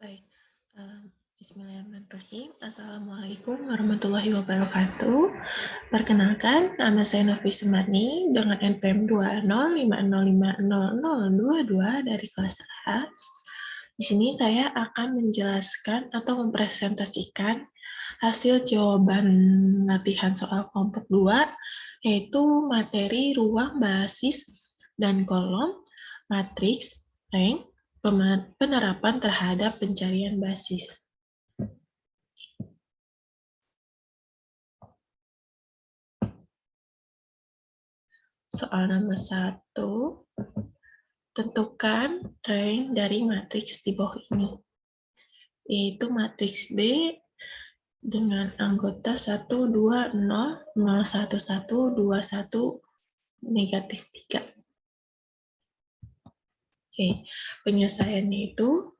Baik, bismillahirrahmanirrahim. Assalamualaikum warahmatullahi wabarakatuh. Perkenalkan, nama saya Novi Sumarni dengan NPM 205050022 dari kelas A. Di sini saya akan menjelaskan atau mempresentasikan hasil jawaban latihan soal kelompok 2, yaitu materi ruang basis dan kolom, matriks, rank, penerapan terhadap pencarian basis. Soal nomor 1, tentukan rank dari matriks di bawah ini, yaitu matriks B dengan anggota 1, 2, 0, 0, 1, 1, 2, 1, negatif 3. Oke, penyelesaiannya itu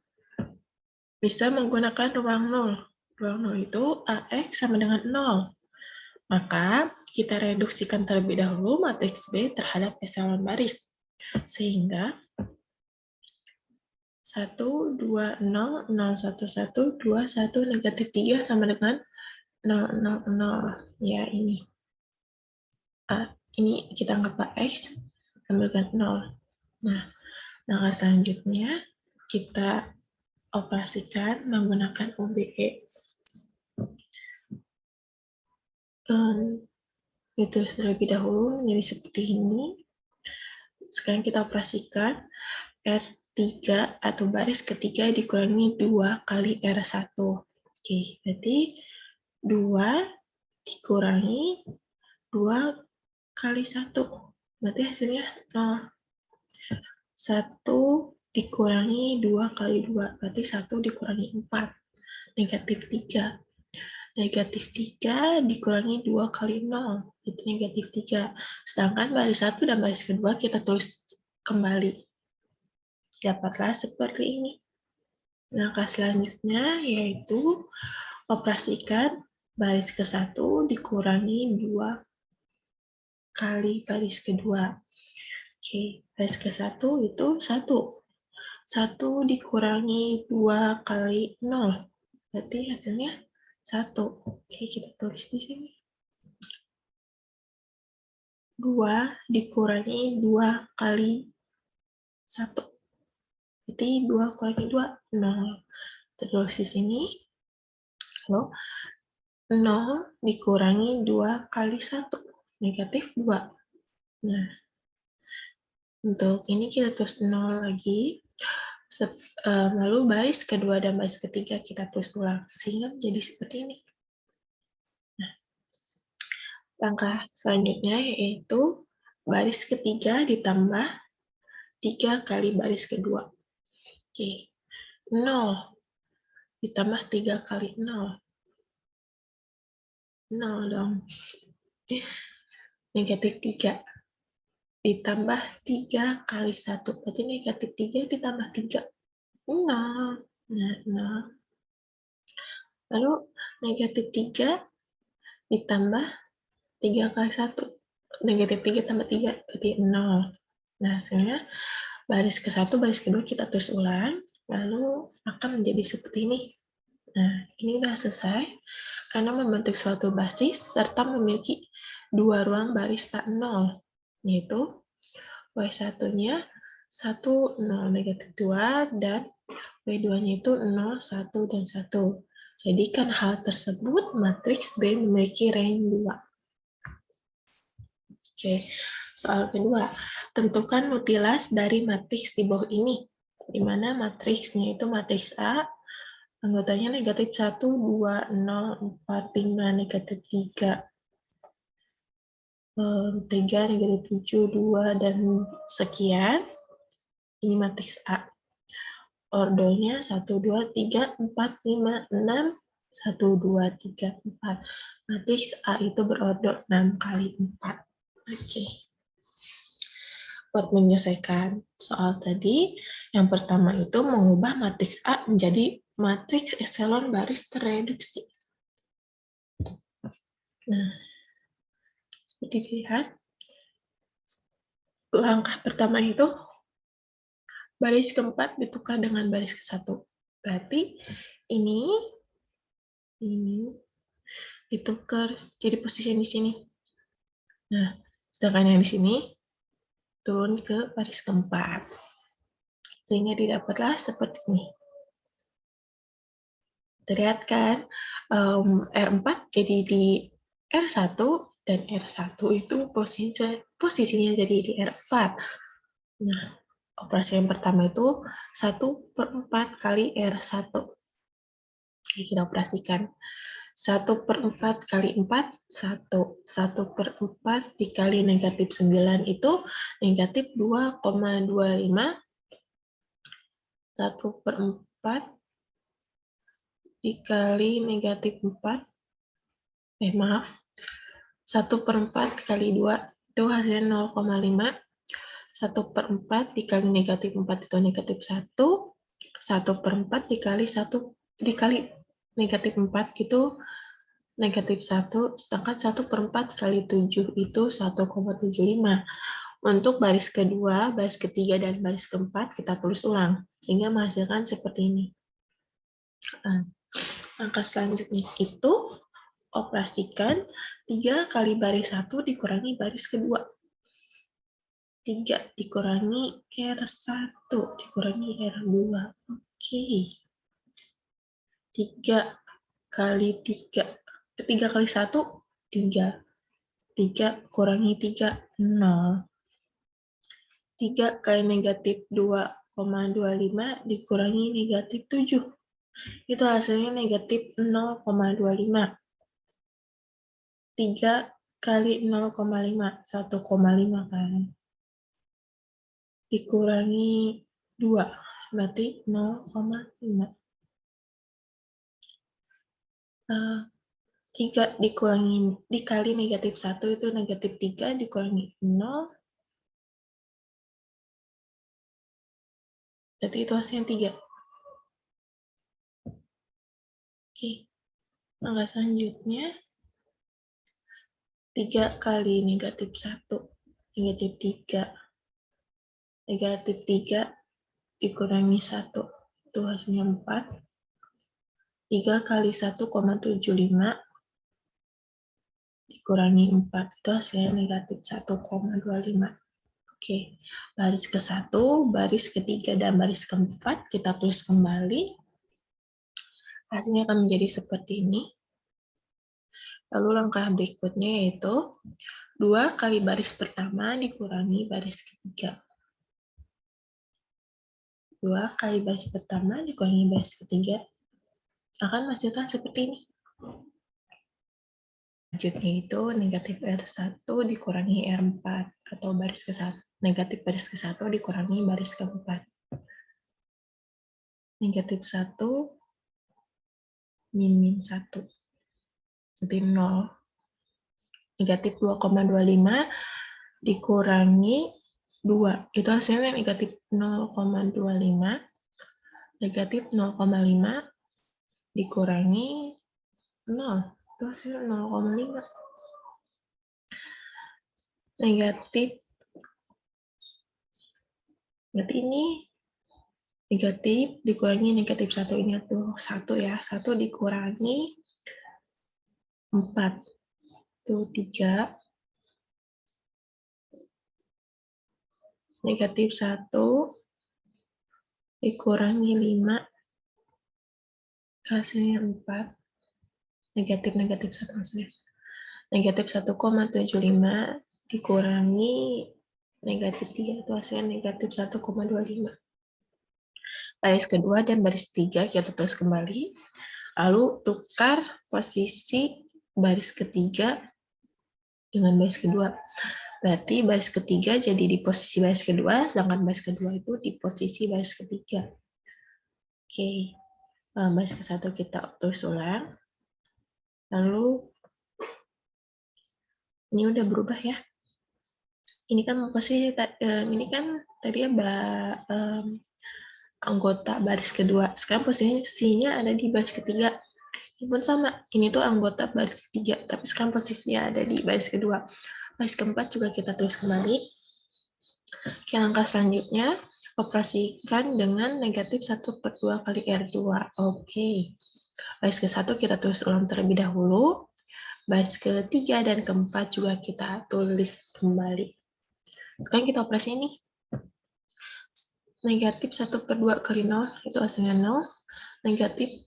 bisa menggunakan ruang 0. Ruang 0 itu AX sama dengan 0. Maka kita reduksikan terlebih dahulu matriks B terhadap eselon baris. Sehingga 1, 2, 0, 0, 1, 1, 2, 1, negatif 3 sama dengan 0, 0, 0. Ya, ini. Ini kita anggap AX, ambilkan 0. Nah, langkah selanjutnya kita operasikan menggunakan OBE. Itu terlebih dahulu menjadi seperti ini. Sekarang kita operasikan R3 atau baris ketiga dikurangi 2 kali R1. Oke, berarti 2 dikurangi 2 kali 1. Berarti hasilnya 0. 1 dikurangi 2 kali 2. Berarti 1 dikurangi 4. Negatif 3. Negatif 3 dikurangi 2 kali 0. Itu negatif 3. Sedangkan baris 1 dan baris kedua kita tulis kembali. Dapatlah seperti ini. Langkah selanjutnya yaitu operasikan baris ke-1 dikurangi 2 kali baris kedua. Oke, baris ke-1 itu 1. 1 dikurangi 2 kali 0. Berarti hasilnya 1. Oke, kita tulis di sini. 2 dikurangi 2 kali 1. Berarti 2 kurangi 2, 0. Terus di sini, lalu 0 dikurangi 2 kali 1, negatif 2. Nah, untuk ini kita tulis 0 lagi. Lalu baris kedua dan baris ketiga kita tulis ulang, sehingga menjadi seperti ini. Nah, langkah selanjutnya yaitu baris ketiga ditambah 3 kali baris kedua. Oke, 0 ditambah 3 kali 0. 0 dong. Negatif 3 ditambah 3 kali 1. Berarti negatif 3 ditambah 3. 0. Nah, 0. Lalu negatif 3 ditambah 3 kali 1. Negatif 3 tambah 3, berarti 0. Nah, hasilnya baris ke-1, baris kedua kita tulis ulang, lalu akan menjadi seperti ini. Nah, ini sudah selesai, karena membentuk suatu basis, serta memiliki dua ruang baris tak 0, yaitu Y1-nya 1, 0, negatif 2, dan Y2-nya itu 0, 1, dan 1. Jadikan hal tersebut, matriks B memiliki rank 2. Oke, soal kedua. Tentukan nutilas dari matriks di bawah ini, di mana matriksnya itu matriks A, anggotanya negatif 1, 2, 0, 4, 5, negatif 3, 3, negatif 7, 2, dan sekian. Ini matriks A. Ordonya 1, 2, 3, 4, 5, 6, 1, 2, 3, 4. Matriks A itu berordo 6 kali 4. Oke. Buat menyelesaikan soal tadi, yang pertama itu mengubah matriks A menjadi matriks eselon baris terreduksi. Nah, seperti dilihat, langkah pertama itu baris keempat ditukar dengan baris ke-1. Berarti ini ditukar jadi posisi yang di sini. Nah, sedangkan yang di sini turun ke baris keempat. Sehingga didapatlah seperti ini. Terlihat kan, R4 jadi di R1, dan R1 itu posisinya jadi di R4. Nah, operasi yang pertama itu 1/4 kali R1. Jadi kita operasikan. 1/4 kali 4, 1. 1/4 dikali negatif 9 itu negatif 2,25. 1/4 dikali negatif 4. Maaf. 1/4 kali 2, itu hasilnya 0,5. 1/4 dikali negatif 4 itu negatif 1. 1/4 dikali negatif 4 itu negatif 1, sedangkan 1/4 kali 7 itu 1,75. Untuk baris kedua, baris ketiga, dan baris keempat kita tulis ulang, sehingga menghasilkan seperti ini. Angka selanjutnya itu operasikan 3 kali baris 1 dikurangi baris kedua. 3 dikurangi R1 dikurangi R2. Oke. 3 kali 3. 3 kali 1, 3. 3 kurangi 3, 0. 3 kali negatif 2,25 dikurangi negatif 7. Itu hasilnya negatif 0,25. 3 kali 0,5, 1,5 kan. Dikurangi 2, berarti 0,5. 3 dikali negatif 1 itu negatif 3 dikurangi 0. Berarti itu hasilnya 3. Oke. Angka selanjutnya 3 kali negatif 1, negatif 3. Negatif 3 dikurangi 1, itu hasilnya 4. 3 kali 1,75 dikurangi 4, itu hasilnya negatif 1,25. Oke, baris ke-1, baris ketiga, dan baris keempat kita tulis kembali. Hasilnya akan menjadi seperti ini. Lalu langkah berikutnya yaitu 2 kali baris pertama dikurangi baris ketiga. 2 kali baris pertama dikurangi baris ketiga akan menghasilkan seperti ini. Selanjutnya itu negatif R1 dikurangi R4 atau baris ke-1. Negatif baris ke-1 dikurangi baris ke-4. Negatif 1 min 1. Jadi 0. Negatif 2,25 dikurangi 2. Itu hasilnya negatif 0,25. Negatif 0,5 dikurangi 0. Itu hasilnya 0,5. Negatif. Berarti ini negatif dikurangi negatif 1. Ini tuh 1 ya. 1 dikurangi 4. Itu 3. Negatif 1 dikurangi 5. Hasilnya 4. Negatif 1 maksudnya. Negatif 1,75 dikurangi negatif 3. Itu hasilnya negatif 1,25. Baris kedua dan baris ketiga kita tulis kembali. Lalu tukar posisi baris ketiga dengan baris kedua. Berarti baris ketiga jadi di posisi baris kedua, sedangkan baris kedua itu di posisi baris ketiga. Oke, baris ke-1 kita tulis ulang. Lalu, ini udah berubah ya. Ini kan posisi, ini kan tadi anggota baris kedua. Sekarang posisinya ada di baris ketiga. Ini pun sama, ini tuh anggota baris ketiga, tapi sekarang posisinya ada di baris kedua. Baris keempat juga kita tulis kembali. Oke, langkah selanjutnya, Operasikan dengan negatif 1/2 kali R2. Oke. Baris ke-1 kita tulis ulang terlebih dahulu. Baris ke-3 dan ke-4 juga kita tulis kembali. Sekarang kita operasi ini. Negatif 1/2 kali 0 itu hasilnya 0. Negatif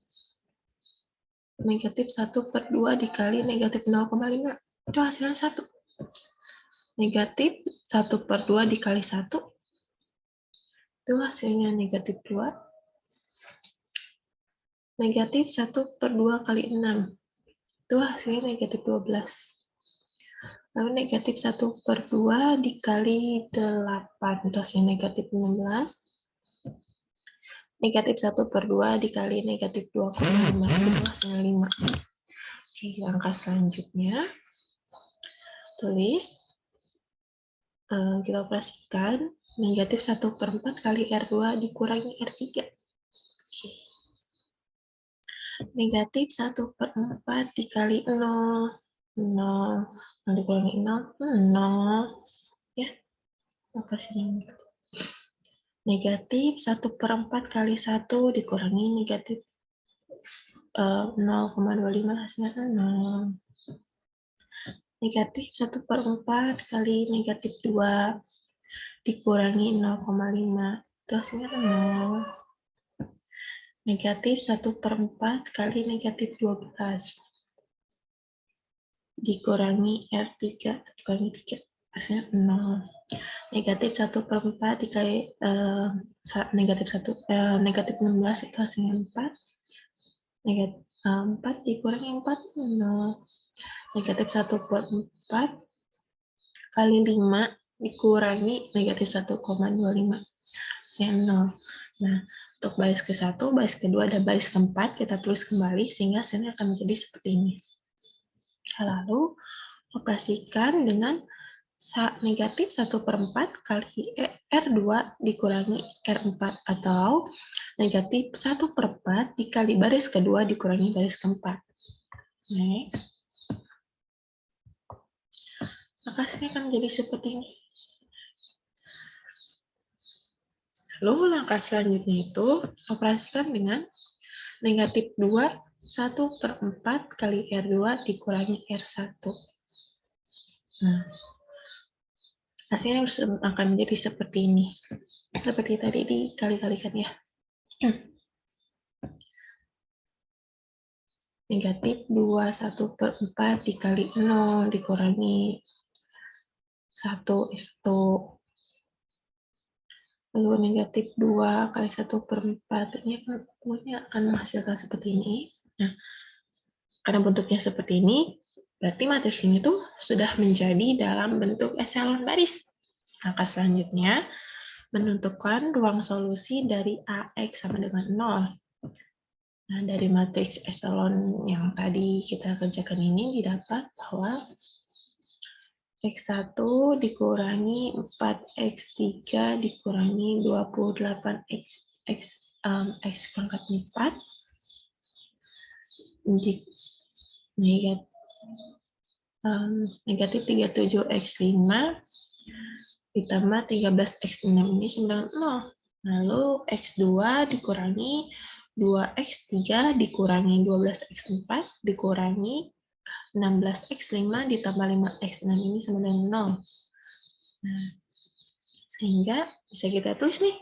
1/2 dikali negatif 0,5 itu hasilnya 1. Negatif 1/2 dikali 1 itu hasilnya negatif 2. Negatif 1/2 kali 6 itu hasilnya negatif 12. Lalu negatif 1/2 dikali 8 itu hasilnya negatif 16. Negatif 1/2 dikali negatif 2,5 itu hasilnya 5. Oke, langkah selanjutnya tulis, kita operasikan negatif 1/4 kali R2 dikurangi R3. Oke. Negatif 1/4 dikali 0, 0 dikurangi 0, 0. Ya, operasinya negatif 1/4 kali 1 dikurangi negatif 0,25 hasilnya 0. Negatif 1/4 kali negatif 2 dikurangi 0,5 itu hasilnya 0. Negatif 1/4 kali negatif 12 dikurangi R3 dikurangi 3 hasilnya 0. Negatif 1/4 dikali negatif 16 itu hasilnya 4. Negatif 4 dikurangi 4 0. Negatif 1/4 kali 5 dikurangi negatif 1,25 hasilnya 0. Nah, untuk baris ke-1, baris ke-2, dan baris ke-4 kita tulis kembali sehingga hasilnya akan menjadi seperti ini. Lalu operasikan dengan negatif 1/4 kali R2 dikurangi R4 atau negatif 1/4 dikali baris kedua dikurangi baris keempat. Next. Maka hasilnya akan menjadi seperti ini. Lalu langkah selanjutnya itu operasikan dengan negatif 2 1/4 kali R2 dikurangi R1. Nah, hasilnya akan menjadi seperti ini. Seperti tadi dikali-kalikan ya. Negatif 2 1/4 dikali 0 dikurangi 1 S1. Lalu negatif 2 kali 1/4 ini akan menghasilkan seperti ini. Nah, karena bentuknya seperti ini, berarti matriks ini tuh sudah menjadi dalam bentuk eselon baris. Langkah selanjutnya, menentukan ruang solusi dari AX sama dengan 0. Nah, dari matriks eselon yang tadi kita kerjakan ini didapat bahwa X1 dikurangi 4X3 dikurangi 28X pangkat 4 negatif 37X5 ditambah 13X6 ini sama dengan 0. Lalu X2 dikurangi 2X3 dikurangi 12X4 dikurangi 16X5 ditambah 5X6 ini sama dengan 0. Nah, sehingga bisa kita tulis nih,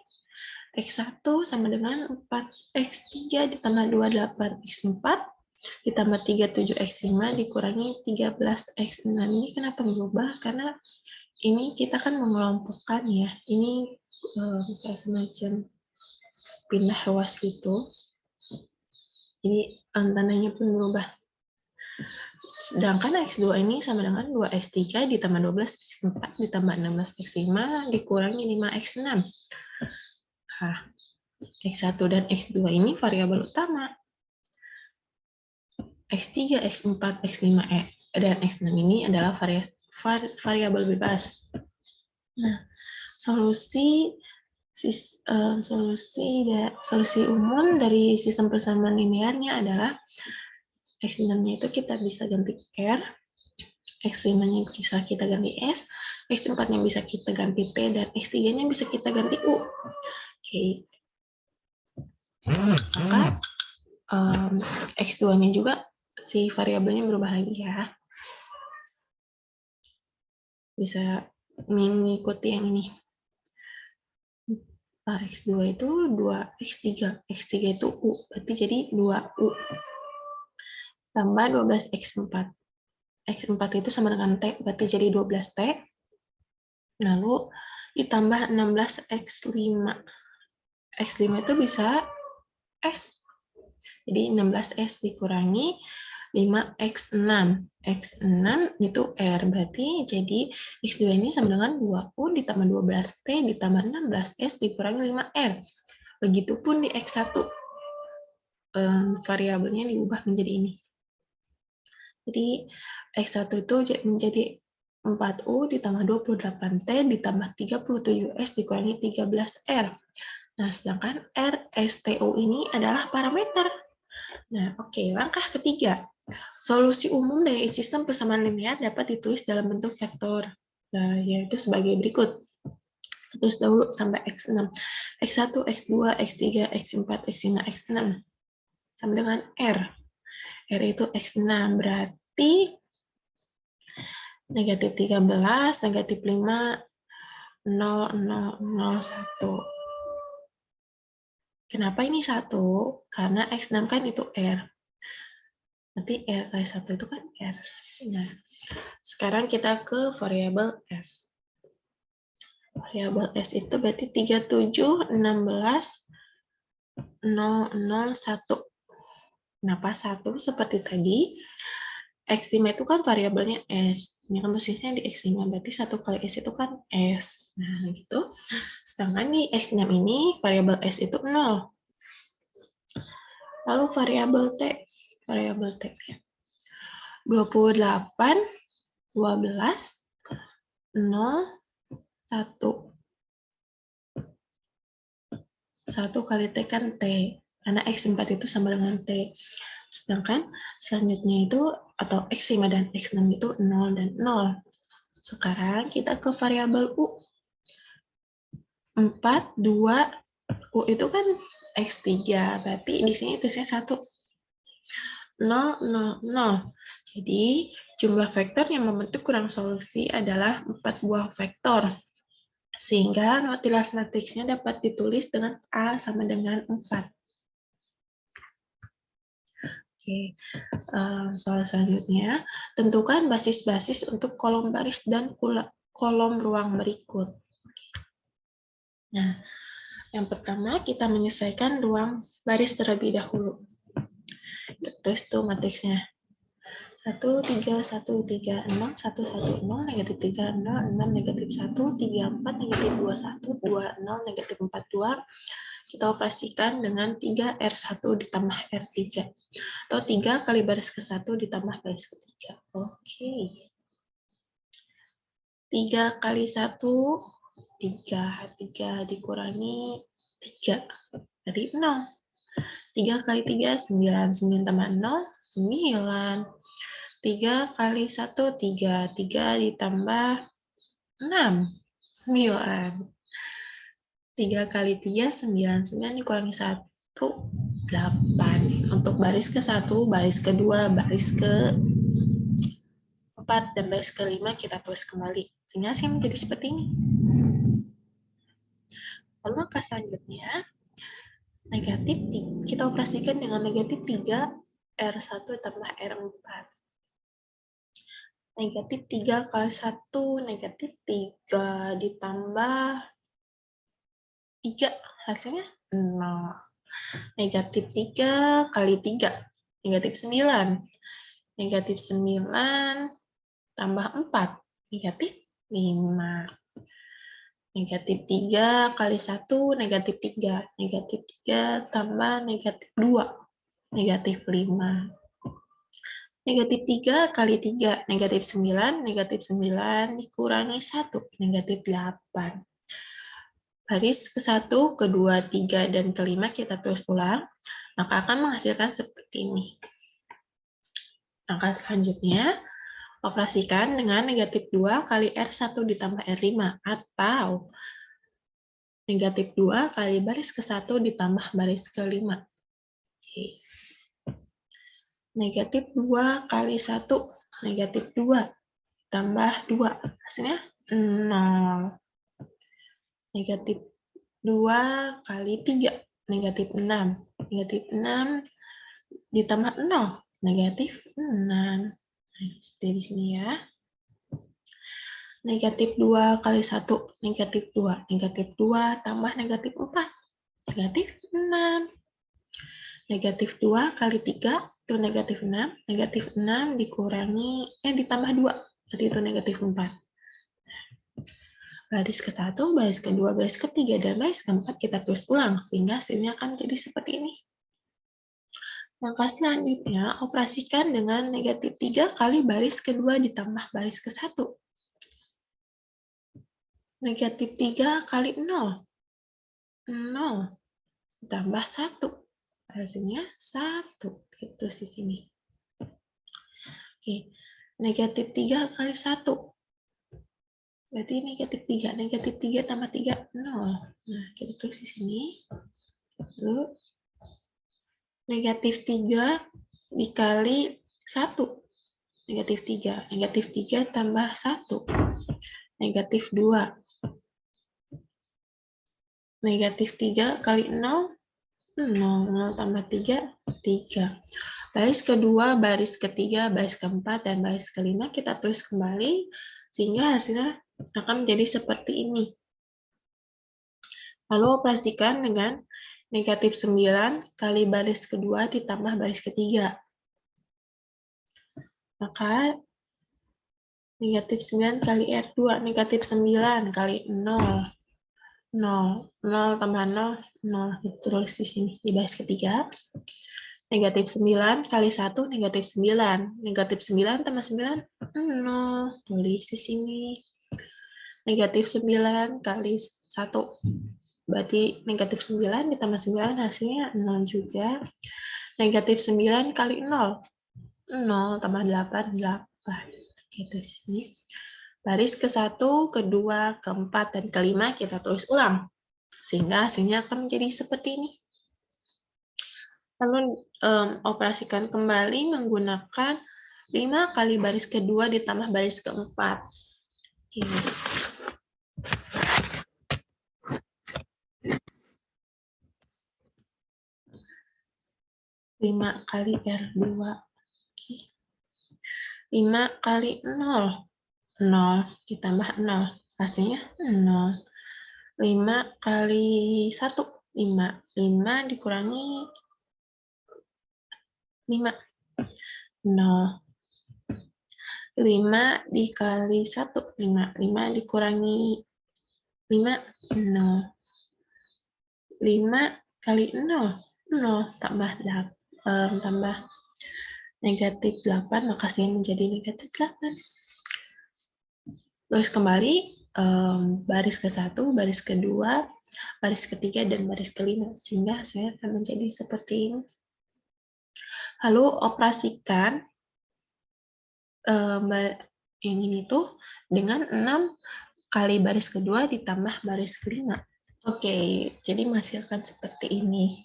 X1 sama dengan 4X3 ditambah 28X4 ditambah 37X5 dikurangi 13X6. Ini kenapa berubah? Karena ini kita kan mengelompokkan ya. Ini kayak semacam pindah ruas gitu. Jadi tandanya pun berubah. Sedangkan X2 ini sama dengan 2X3 ditambah 12X4 ditambah 16X5 dikurangi 5X6. Nah, X1 dan X2 ini variabel utama. X3, X4, X5, dan X6 ini adalah variabel bebas. Nah, solusi umum dari sistem persamaan linearnya adalah X6-nya itu kita bisa ganti R, X5-nya bisa kita ganti S, X4-nya bisa kita ganti T, dan X3-nya bisa kita ganti U. Oke. Maka X2-nya juga si variabelnya berubah lagi ya. Bisa mengikuti yang ini. X2 itu 2X3. X3 itu U, berarti jadi 2U. Tambah 12X4. X4 itu sama dengan T, berarti jadi 12T. Lalu ditambah 16X5. X5 itu bisa S. Jadi 16S dikurangi 5X6. X6 itu R, berarti jadi X2 ini sama dengan 2U ditambah 12T ditambah 16S dikurangi 5R. Begitupun di X1, variabelnya diubah menjadi ini. Jadi X1 itu menjadi 4U ditambah 28T ditambah 37S dikurangi 13R. Nah, sedangkan RSTU ini adalah parameter. Nah, oke, langkah ketiga. Solusi umum dari sistem persamaan linear dapat ditulis dalam bentuk vektor, yaitu sebagai berikut. Terus dahulu sampai X6. X1, X2, X3, X4, X5, X6. Sama dengan R. R itu X6, berarti negatif 13, negatif 5, 0, 0, 0, 1. Kenapa ini 1? Karena X6 kan itu R. Nanti R kali 1 itu kan R. Nah, sekarang kita ke variabel S. Variabel S itu berarti 37, 16, 0, 0, 1. Kenapa 1? Seperti tadi, X5 itu kan variabelnya S. Ini kan posisinya di X5, berarti 1 kali S itu kan S. Nah, gitu. Sedangkan di X6 ini, variabel S itu 0. Lalu variabel T. Variabel T. 28, 12, 0, 1. 1 kali T kan T. Karena X4 itu sama dengan T. Sedangkan selanjutnya itu, atau X5 dan X6 itu 0 dan 0. Sekarang kita ke variabel U. 4, 2, U itu kan X3. Berarti di sini tulisnya 1. 0, 0, 0. Jadi, jumlah vektor yang membentuk kurang solusi adalah 4 buah vektor. Sehingga notilas matriksnya dapat ditulis dengan A sama dengan 4. Oke, soal selanjutnya, tentukan basis-basis untuk kolom baris dan kolom ruang berikut. Nah, yang pertama kita menyelesaikan ruang baris terlebih dahulu. Terus tuh matriksnya. 1, 3, 1, 3, 6, 1, 1, 0, negatif 3, 0, 6, negatif 1, 3, 4, negatif 2, 1, 2, 0, negatif 4, 2. Kita operasikan dengan 3R1 ditambah R3. Atau 3 kali baris ke-1 ditambah baris ke-3. Oke. 3 kali 1, 3. 3 dikurangi 3. Jadi 0. 3 kali 3, 9. 9 tambah 0, 9. 3 kali 1, 3. 3 ditambah 6, 9. 3 kali 3, 9. 9 dikurangi 1, 8. Untuk baris ke-1, baris ke-2, baris ke-4, dan baris ke-5 kita tulis kembali. Sehingga hasilnya menjadi seperti ini. Lalu langkah selanjutnya, negatif 3. Kita operasikan dengan negatif 3, R1 tambah R4. Negatif 3 kali 1, negatif 3 ditambah 3, hasilnya 0. Negatif 3 kali 3, negatif 9. Negatif 9 tambah 4, negatif 5. Negatif 3 kali 1, negatif 3. Negatif 3 tambah negatif 2, negatif 5. Negatif 3 kali 3, negatif 9. Negatif 9 dikurangi 1, negatif 8. Baris ke-1, ke-2, 3, dan ke-5 kita tulis ulang, maka akan menghasilkan seperti ini. Langkah selanjutnya, operasikan dengan negatif 2 kali R1 ditambah R5, atau negatif 2 kali baris ke-1 ditambah baris ke-5. Oke. Negatif 2 kali 1, negatif 2, tambah 2, hasilnya 0. Negatif 2 kali 3, negatif 6. Negatif 6 ditambah 0, negatif 6. Nah, di sini ya. Negatif 2 kali 1, negatif 2. Negatif 2 tambah negatif 4, negatif 6. Negatif 2 kali 3, itu negatif 6. Negatif 6 dikurangi, ditambah 2, berarti itu negatif 4. Baris ke-1, baris ke-2, baris ke-3, dan baris ke-4 kita tulis ulang, sehingga hasilnya akan jadi seperti ini. Langkah selanjutnya, operasikan dengan negatif 3 kali baris ke-2 ditambah baris ke-1. Negatif 3 kali 0. 0 tambah 1. Hasilnya 1. Gitu di sini. Oke. Negatif 3 kali 1. Berarti negatif 3. Negatif 3 tambah 3, 0. Nah, kita tulis di sini. Lalu, negatif 3 dikali 1. Negatif 3. Negatif 3 tambah 1. Negatif 2. Negatif 3 kali 0, 0. 0 tambah 3, 3. Baris kedua, baris ketiga, baris keempat, dan baris kelima kita tulis kembali, sehingga hasilnya akan menjadi seperti ini. Lalu operasikan dengan negatif 9 kali baris kedua ditambah baris ketiga. Maka negatif 9 kali R2, negatif 9 kali 0. 0. 0 tambah 0, 0. Terus di sini, di baris ketiga. Negatif 9 kali 1, negatif 9. Negatif 9 tambah 9, 0. Tulis di sini. Negatif 9 kali 1. Berarti negatif 9 ditambah 9 hasilnya 0 juga. Negatif 9 kali 0. 0 tambah 8, 8. Gitu sini. Baris ke-1, ke-2, ke-4, dan ke-5 kita tulis ulang. Sehingga hasilnya akan menjadi seperti ini. Lalu operasikan kembali menggunakan 5 kali baris kedua ditambah baris keempat. Oke. 5 kali R2. Oke. 5 kali 0. 0 ditambah 0. Hasilnya 0. 5 kali 1. 5. 5 dikurangi 5. 0. 5 dikali 1. 5. 5 dikurangi 5. 0. 5 kali 0. 0 tambah negatif 8, maka hasilnya menjadi negatif 8. Terus kembali baris ke-1, baris kedua, baris ketiga, dan baris kelima, sehingga hasilnya akan menjadi seperti ini. Lalu operasikan yang ini tuh dengan 6 kali baris kedua ditambah baris kelima. Oke, jadi menghasilkan seperti ini.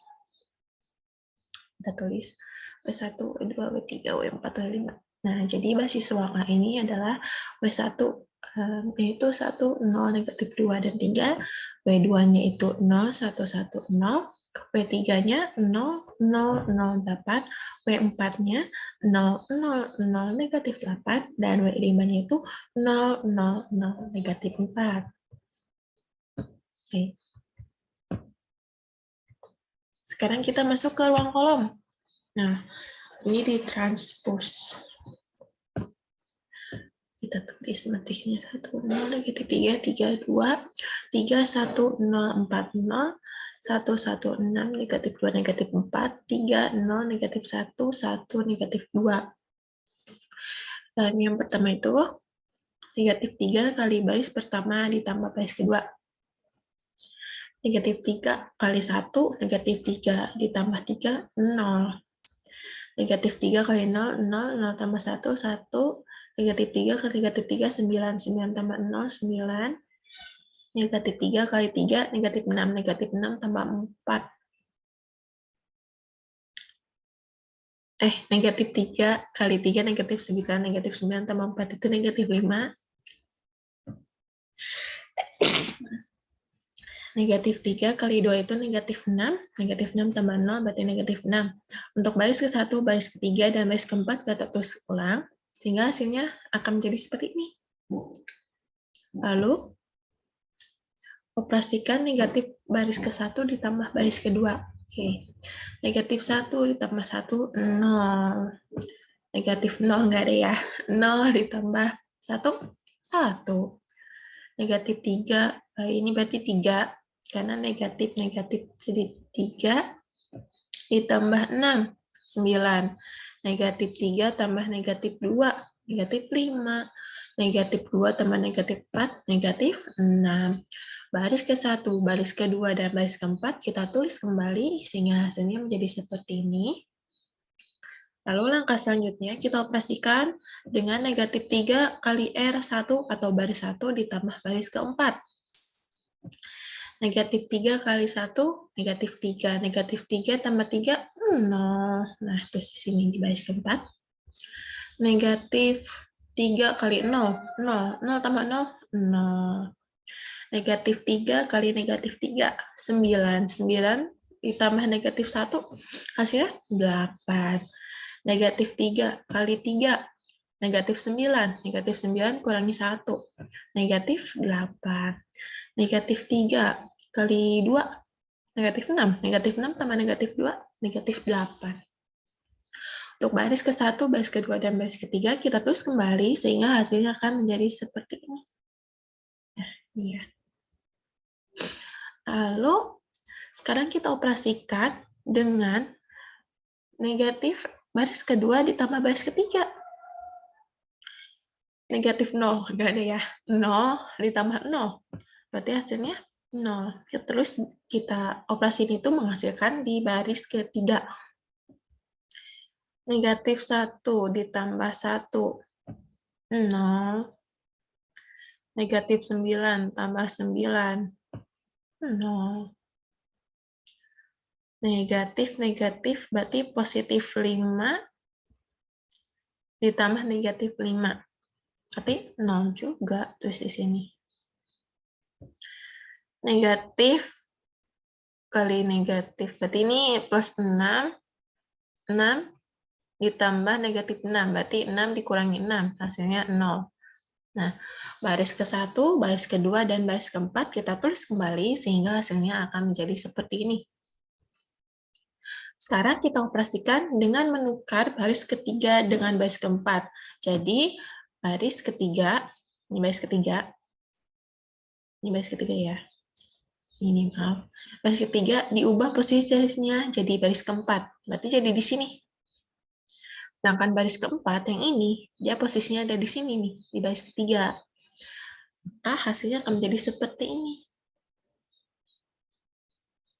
Kita tulis W1, W2, W3, W4, W5. Nah, jadi basis ruang A ini adalah W1, yaitu 1, 0, negatif 2, dan 3. W2-nya itu 0, 1, 1, 0. W3-nya 0, 0, 0, 8. W4-nya 0, 0, 0, negatif 8. Dan W5-nya itu 0, 0, 0, negatif 4. Oke. Sekarang kita masuk ke ruang kolom. Nah, ini ditranspos. Kita tulis matriksnya 1, 0, negatif 3, 3, 2, 3, 1, 0, 4, 0, 1, 1, 6, negatif 2, negatif 4, 3, 0, negatif 1, 1, negatif 2. Dan yang pertama itu, negatif 3 kali baris pertama ditambah baris kedua. Negatif 3 kali 1, negatif 3 ditambah 3, 0. Negatif 3 kali 0, 0, 0 tambah 1, 1. Negatif 3 kali negatif 3, 9. 9 tambah 0, 9. Negatif 3 kali 3, negatif 6. Negatif 6 tambah 4. Negatif 3 kali 3, negatif 9. Negatif 9 tambah 4 itu negatif 5. Negatif 3 kali 2 itu negatif 6. Negatif 6 tambah 0 berarti negatif 6. Untuk baris ke-1, baris ke-3, dan baris ke-4 kita tulis ulang, sehingga hasilnya akan menjadi seperti ini. Lalu, operasikan negatif baris ke-1 ditambah baris kedua. Oke. Negatif 1 ditambah 1, 0. Negatif 0 enggak ada ya. 0 ditambah 1, 1. Negatif 3, ini berarti 3. Karena negatif-negatif, jadi 3 ditambah 6, 9. Negatif 3 tambah negatif 2, negatif 5. Negatif 2 tambah negatif 4, negatif 6. Baris ke-1, baris ke-2, dan baris ke-4 kita tulis kembali, sehingga hasilnya menjadi seperti ini. Lalu langkah selanjutnya kita operasikan dengan negatif 3 kali R1 atau baris 1 ditambah baris ke-4. Negatif 3 kali 1, negatif 3. Negatif 3 tambah 3, 0. Nah, terus di sini di baris ke-4. Negatif 3 kali 0, 0. 0 tambah 0, 0. Negatif 3 kali negatif 3, 9. 9 ditambah negatif 1, hasilnya 8. Negatif 3 kali 3, negatif 9. Negatif 9 kurangi 1, negatif 8. Negatif 3 kali 2, negatif 6. Negatif 6 tambah negatif 2, negatif 8. Untuk baris ke-1, baris ke-2, dan baris ke-3, kita tulis kembali, sehingga hasilnya akan menjadi seperti ini. Nah, ini ya. Lalu, sekarang kita operasikan dengan negatif baris kedua ditambah baris ketiga. Negatif 0, nggak ada ya. 0 ditambah 0. Berarti hasilnya 0. Terus kita operasiin itu menghasilkan di baris ketiga. Negatif 1 ditambah 1, 0. Negatif 9 tambah 9, 0. Negatif berarti positif 5 ditambah negatif 5. Berarti 0 juga terus di sini. Negatif kali negatif. Berarti ini plus 6. 6 ditambah negatif 6. Berarti 6 dikurangi 6. Hasilnya 0. Nah, baris ke-1, baris kedua, dan baris ke-4 kita tulis kembali sehingga hasilnya akan menjadi seperti ini. Sekarang kita operasikan dengan menukar baris ketiga dengan baris keempat. Jadi, baris ketiga, ini baris ketiga ya. Ini maaf. Baris ketiga diubah posisinya jadi baris keempat. Berarti jadi di sini. Sedangkan baris keempat yang ini, dia posisinya ada di sini nih, di baris ketiga. Maka hasilnya akan menjadi seperti ini.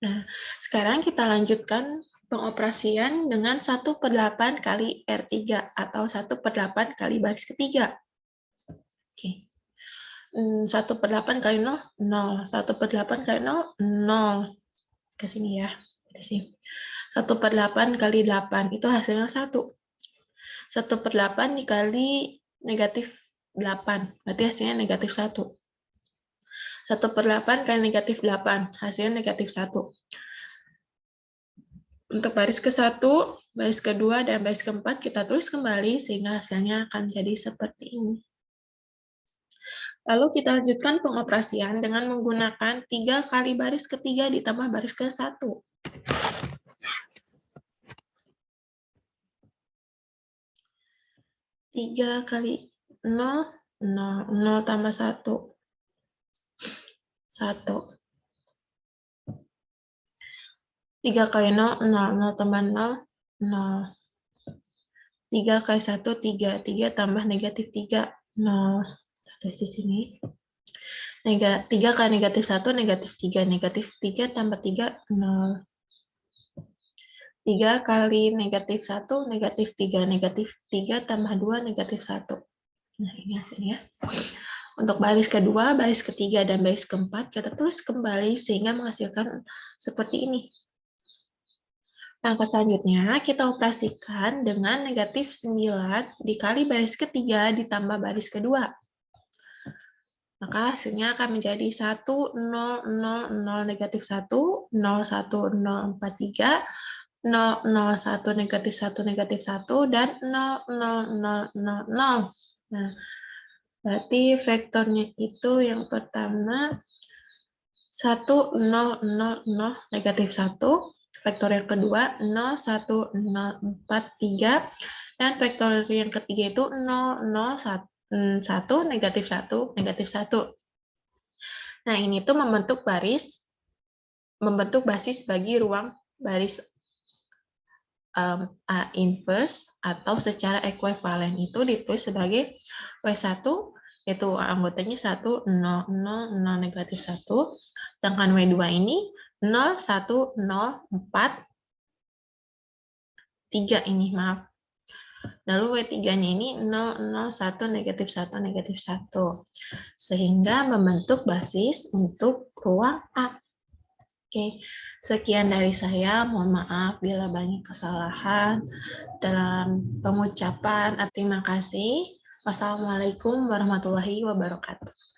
Nah, sekarang kita lanjutkan pengoperasian dengan 1/8 kali R3 atau 1/8 kali baris ketiga. Oke. 1/8 kali 0, 0. 1/8 kali 0, 0. Ke sini ya. Di sini. 1/8 kali 8, itu hasilnya 1. 1/8 dikali negatif 8, berarti hasilnya negatif 1. 1/8 kali negatif 8, hasilnya negatif 1. Untuk baris ke-1, baris kedua, dan baris ke-4 kita tulis kembali sehingga hasilnya akan jadi seperti ini. Lalu kita lanjutkan pengoperasian dengan menggunakan 3 kali baris ketiga ditambah baris ke-1. 3 kali 0, 0. 0 tambah 1. 1. 3 kali 0, 0. 0 tambah 0, 0. 3 kali 1, 3. 3 tambah negatif 3, 0. Terus di sini. 3 kali negatif 1, negatif 3. Negatif 3 tambah 3, 0. 3 kali negatif 1, negatif 3. Negatif 3 tambah 2, negatif 1. Nah, ini hasilnya. Untuk baris kedua, baris ketiga, dan baris keempat, kita tulis kembali sehingga menghasilkan seperti ini. Langkah selanjutnya, kita operasikan dengan negatif 9 dikali baris ketiga ditambah baris kedua. Maka hasilnya akan menjadi 1, 0, 0, 0, negatif 1, 0, 1, 0, 4, 3, 0, 0, 1, negatif 1, negatif 1, dan 0, 0, 0, 0, 0. Nah, berarti vektornya itu yang pertama 1, 0, 0, 0, negatif 1. Vektor yang kedua 0, 1, 0, 4, 3. Dan vektor yang ketiga itu 0, 0, 1, negatif 1, negatif 1. Nah, ini tuh membentuk basis bagi ruang baris A inverse atau secara ekuivalen itu ditulis sebagai W1, yaitu anggotanya 1, 0, 0, 0, negatif 1. Sedangkan W2 ini 0, 1, 0, 4, 3 ini, maaf. Lalu W3-nya ini 0, 0, 1, negatif 1, negatif 1. Sehingga membentuk basis untuk ruang A. Oke, sekian dari saya. Mohon maaf bila banyak kesalahan dalam pengucapan. Terima kasih. Wassalamualaikum warahmatullahi wabarakatuh.